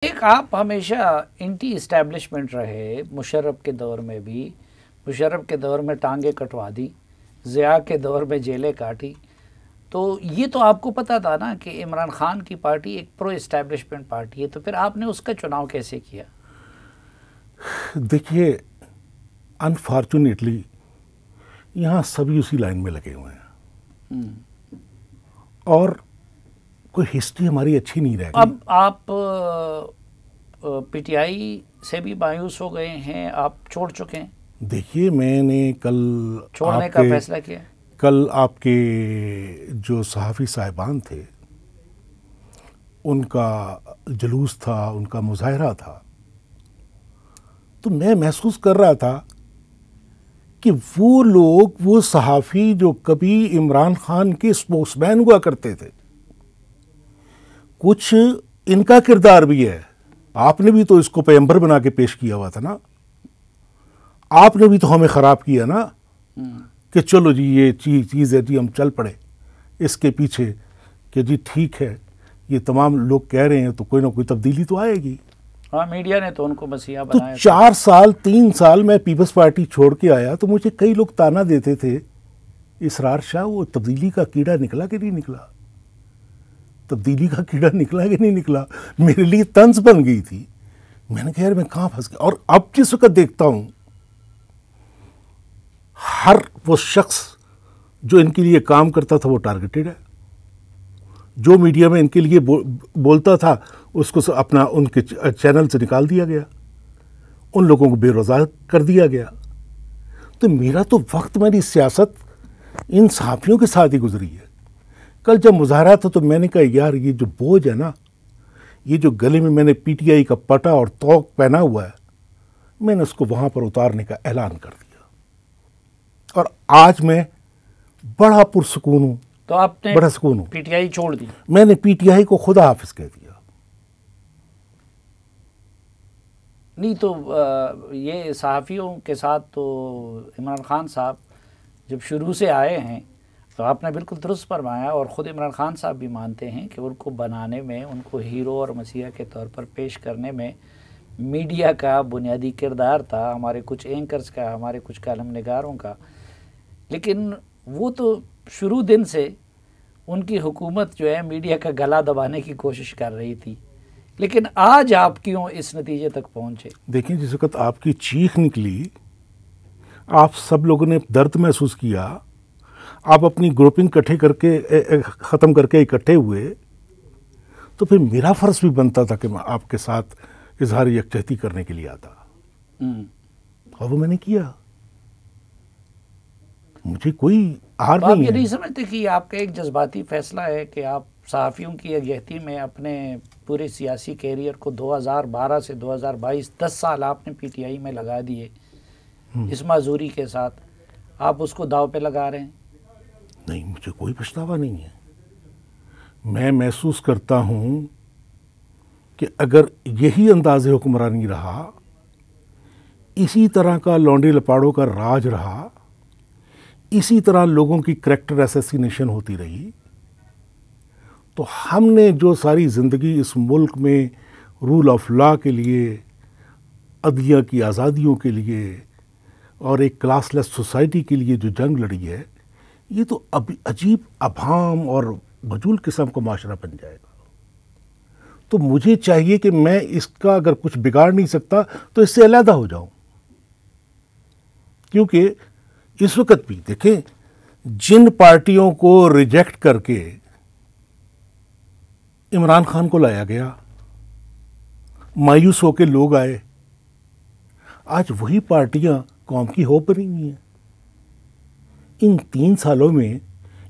ایک آپ ہمیشہ انٹی اسٹیبلشمنٹ رہے، مشرف کے دور میں بھی، مشرف کے دور میں ٹانگیں کٹوا دی، ضیاء کے دور میں جیلیں کاٹی، تو یہ تو آپ کو پتہ تھا نا کہ عمران خان کی پارٹی ایک پرو اسٹیبلشمنٹ پارٹی ہے، تو پھر آپ نے اس کا چناؤ کیسے کیا؟ دیکھیے، انفارچونیٹلی یہاں سبھی اسی لائن میں لگے ہوئے ہیں اور کوئی ہسٹری ہماری اچھی نہیں رہ گئی۔ اب آپ پی ٹی آئی سے بھی مایوس ہو گئے ہیں، آپ چھوڑ چکے ہیں؟ دیکھیے، میں نے کل چھوڑنے کا فیصلہ کیا؟ کل آپ کے جو صحافی صاحبان تھے ان کا جلوس تھا، ان کا مظاہرہ تھا، تو میں محسوس کر رہا تھا کہ وہ لوگ، وہ صحافی جو کبھی عمران خان کے اسپوکس مین ہوا کرتے تھے، کچھ ان کا کردار بھی ہے۔ آپ نے بھی تو اس کو پیغمبر بنا کے پیش کیا ہوا تھا نا، آپ نے بھی تو ہمیں خراب کیا نا کہ چلو جی یہ چیز ہے جی، ہم چل پڑے اس کے پیچھے کہ جی ٹھیک ہے، یہ تمام لوگ کہہ رہے ہیں تو کوئی نہ کوئی تبدیلی تو آئے گی۔ ہاں، میڈیا نے تو ان کو مسیحا تو بنایا۔ 4 سال 3 سال میں پیپلز پارٹی چھوڑ کے آیا تو مجھے کئی لوگ تانا دیتے تھے، اسرار شاہ وہ تبدیلی کا کیڑا نکلا کہ نہیں نکلا، تبدیلی کا کیڑا نکلا کہ نہیں نکلا۔ میرے لیے طنز بن گئی تھی۔ میں نے کہا یار میں کہاں پھنس گیا۔ اور اب جس وقت دیکھتا ہوں ہر وہ شخص جو ان کے لیے کام کرتا تھا وہ ٹارگیٹڈ ہے، جو میڈیا میں ان کے لیے بولتا تھا اس کو اپنا ان کے چینل سے نکال دیا گیا، ان لوگوں کو بے روزگار کر دیا گیا۔ تو میرا تو وقت، میری سیاست ان صحافیوں کے ساتھ ہی گزری ہے۔ کل جب مظاہرہ تھا تو میں نے کہا یار یہ جو بوجھ ہے نا، یہ جو گلے میں نے پی ٹی آئی کا پٹا اور توق پہنا ہوا ہے، میں نے اس کو وہاں پر اتارنے کا اعلان کر دیا اور آج میں بڑا پرسکون ہوں۔ تو آپ نے بڑا سکون ہوں، پی ٹی آئی چھوڑ دی؟ میں نے پی ٹی آئی کو خدا حافظ کہہ دیا۔ نہیں تو یہ صحافیوں کے ساتھ تو عمران خان صاحب جب شروع سے آئے ہیں تو آپ نے بالکل درست فرمایا، اور خود عمران خان صاحب بھی مانتے ہیں کہ ان کو بنانے میں، ان کو ہیرو اور مسیحا کے طور پر پیش کرنے میں میڈیا کا بنیادی کردار تھا، ہمارے کچھ اینکرز کا، ہمارے کچھ کالم نگاروں کا۔ لیکن وہ تو شروع دن سے ان کی حکومت جو ہے میڈیا کا گلا دبانے کی کوشش کر رہی تھی، لیکن آج آپ کیوں اس نتیجے تک پہنچے؟ دیکھیں، جس وقت آپ کی چیخ نکلی، آپ سب لوگوں نے درد محسوس کیا، آپ اپنی گروپنگ ختم کر کے اکٹھے ہوئے، تو پھر میرا فرض بھی بنتا تھا کہ میں آپ کے ساتھ اظہار یکجہتی کرنے کے لیے آتا، اور وہ میں نے کیا۔ مجھے کوئی آر آپ نہیں یہ ہے۔ نہیں سمجھتے کہ آپ کا ایک جذباتی فیصلہ ہے کہ آپ صحافیوں کی یکجہتی میں اپنے پورے سیاسی کیریئر کو 2012 سے 2022 10 سال آپ نے پی ٹی آئی میں لگا دیے اس معذوری کے ساتھ، آپ اس کو داؤ پہ لگا رہے ہیں؟ نہیں، مجھے کوئی پچھتاوا نہیں ہے۔ میں محسوس کرتا ہوں کہ اگر یہی انداز حکمرانی رہا، اسی طرح کا لونڈی لپاڑوں کا راج رہا، اسی طرح لوگوں کی کریکٹر اسیسینیشن ہوتی رہی، تو ہم نے جو ساری زندگی اس ملک میں رول آف لا کے لیے، عدلیہ کی آزادیوں کے لیے اور ایک کلاس لیس سوسائٹی کے لیے جو جنگ لڑی ہے، یہ تو اب عجیب ابہام اور بجول قسم کا معاشرہ بن جائے گا۔ تو مجھے چاہیے کہ میں اس کا اگر کچھ بگاڑ نہیں سکتا تو اس سے علیحدہ ہو جاؤں، کیونکہ اس وقت بھی دیکھیں جن پارٹیوں کو ریجیکٹ کر کے عمران خان کو لایا گیا، مایوس ہو کے لوگ آئے، آج وہی پارٹیاں قوم کی ہوپ بنی ہوئی ہیں۔ ان 3 سالوں میں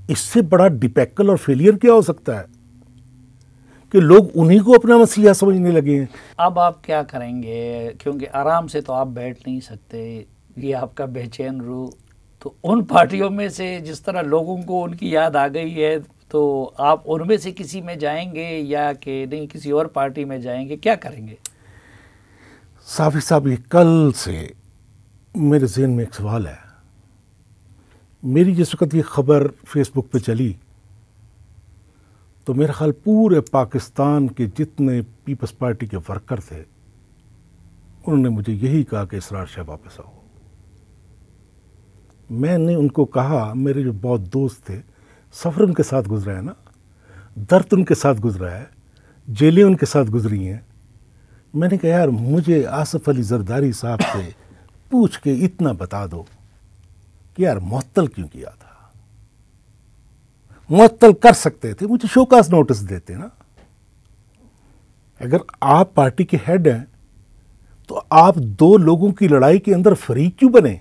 اس سے بڑا ڈپیکل اور فیلئر کیا ہو سکتا ہے کہ لوگ انہی کو اپنا مسیحا سمجھنے لگے ہیں۔ اب آپ کیا کریں گے؟ کیونکہ آرام سے تو آپ بیٹھ نہیں سکتے، یہ آپ کا بے چین روح، تو ان پارٹیوں میں سے جس طرح لوگوں کو ان کی یاد آ گئی ہے، تو آپ ان میں سے کسی میں جائیں گے یا کہ نہیں کسی اور پارٹی میں جائیں گے؟ کیا کریں گے؟ صافی صاحب، یہ کل سے میرے ذہن میں ایک سوال ہے۔ میری جس وقت یہ خبر فیس بک پہ چلی تو میرا خیال پورے پاکستان کے جتنے پیپلز پارٹی کے ورکر تھے انہوں نے مجھے یہی کہا کہ اسرار شاہ واپس آؤ. میں نے ان کو کہا، میرے جو بہت دوست تھے، سفر ان کے ساتھ گزرا ہے نا، درد ان کے ساتھ گزرا ہے، جیلیں ان کے ساتھ گزری ہیں. میں نے کہا یار مجھے آصف علی زرداری صاحب سے پوچھ کے اتنا بتا دو کہ یار معطل کیوں کیا تھا. معطل کر سکتے تھے، مجھے شوکاز نوٹس دیتے نا. اگر آپ پارٹی کے ہیڈ ہیں تو آپ دو لوگوں کی لڑائی کے اندر فریق کیوں بنے؟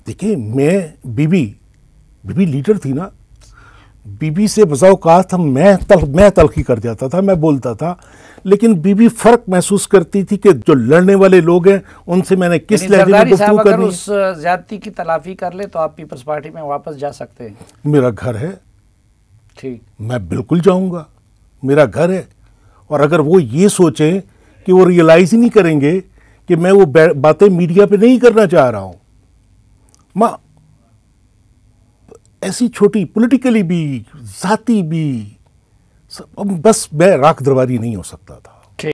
دیکھیں میں بی بی لیڈر تھی نا، بی بی سے بذا اوقات میں تلخی کر جاتا تھا، میں بولتا تھا، لیکن بی بی فرق محسوس کرتی تھی کہ جو لڑنے والے لوگ ہیں ان سے میں نے کس لہجے میں گفتگو کرنی ہے. اگر اس زیادتی کی تلافی کر لے تو آپ پیپلز پارٹی میں واپس جا سکتے ہیں. میرا گھر ہے، ٹھیک، میں بالکل جاؤں گا، میرا گھر ہے. اور اگر وہ یہ سوچیں کہ وہ ریئلائز ہی نہیں کریں گے کہ میں وہ باتیں میڈیا پہ نہیں کرنا چاہ رہا ہوں، ماں ایسی چھوٹی پولیٹیکلی بھی ذاتی بھی، بس میں راکھ درباری نہیں ہو سکتا تھا.